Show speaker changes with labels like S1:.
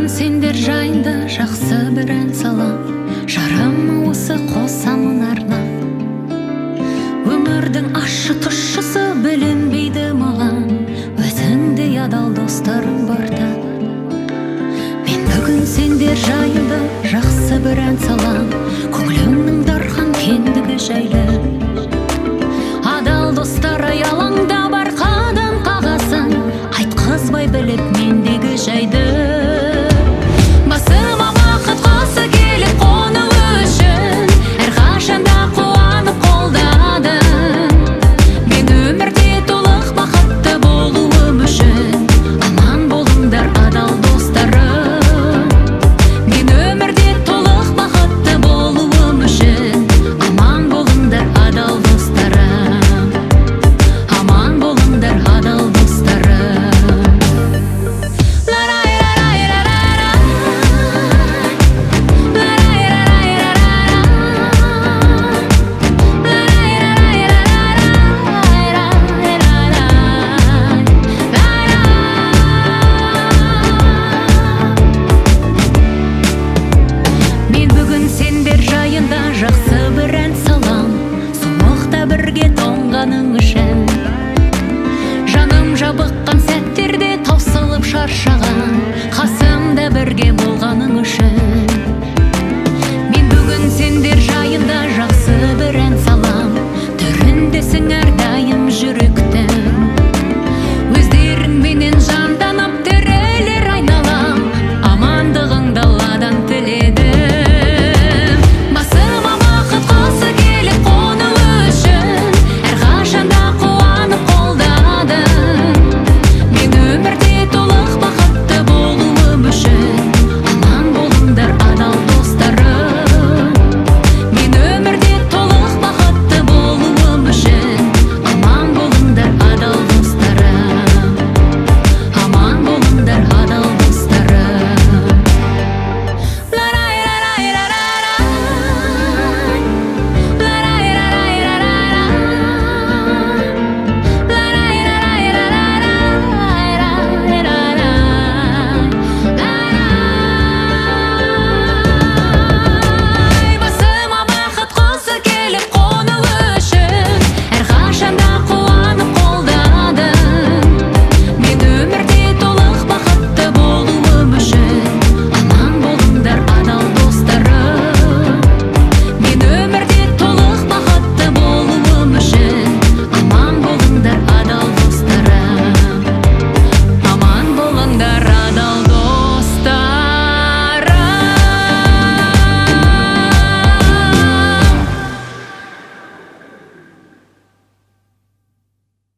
S1: сендер жайында жақсы бір ән салам, жарым осы қосамын арнап. Өмірдің ащы тұщысы білінбейді маған, өзіңдей адал достарым барда. Мен бүгін сендер жайында жақсы бір ән салам, көңілімнің дархан кендігі жайлы. Адал достар аялаңда барқадан қағасын, айтқызбай біліп мендегі жайды. Басыма бақыт құсы келіп қону үшін, әрқашанда қуанып қолдадым. Мен өмірде толық бақытты болуым үшін, аман болыңдар адал достарым. Мен өмірде толық бақытты болуым үшін, аман болыңдар адал достарым. Аман болыңдар адал достарым. Сендер жайында жақсы бір ән салам, суықта бірге тоңғаның үшін. Жаным жабыққан сәттерде таусылып шаршаған,